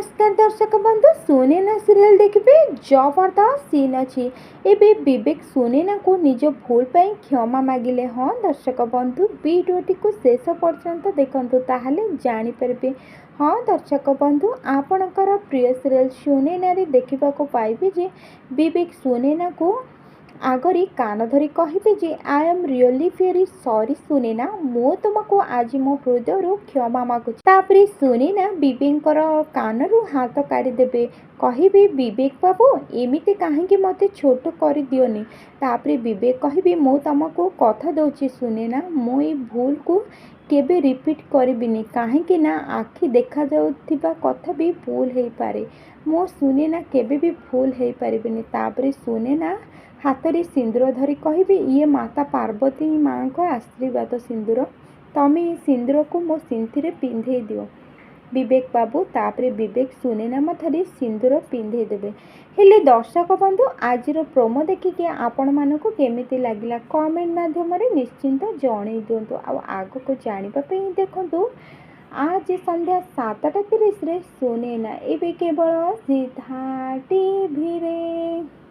नमस्कार दर्शक बंधु सुनैना सीरियल देखिए जबरदस्त सीन अच्छी एबे विवेक सुनैना को निज भूल पर क्षमा मागिले। हाँ दर्शक बंधु वीडियोटी को शेष पर्यंत देखंतु ताहले जानि परबे। हाँ दर्शक बंधु आपणकर प्रिय सीरियल सुनैना रे देखिबा को पाइबे जे विवेक सुनैना को आगरी कान धरी कहे जे I am really very sorry Sunaina मु तुमको आज मो हृदय क्षमा मागुची। तापरे सुनैना विवेकर कानरू हाथ काढ़ीदेवे कहे विवेक बाबू एमिति कहीं मते छोट कर दियोनी। तापरे विवेक कहे मु तुमको कथा दौची सुनैना मु ए भूल को केबे रिपीट करिबिनी कहीं ना आखि देखा जाउथिबा कथा भी भूल हो पारे मो सुनैना केबे भी भूल हो पारिबिनी। तापरे सुनैना हाथ में सिंदूर धरी कहे ये माता पार्वती माँ को आशीर्वाद सिंदूर तमें सिंदूर को मो सिंथी पिंधे दियो विवेक बाबू। तापरे विवेक सुनैना मथारे सिंदूर पिंधे देबे। हेले दर्शक बंधु आज प्रोमो देखिए आपण मानक केमिति लागिला कमेंट माध्यम निश्चिंत जणई दिंतु। आग को जानापी देखु आज संध्या 7:30 सुनैना एवं केवल सीधा टीवी रे।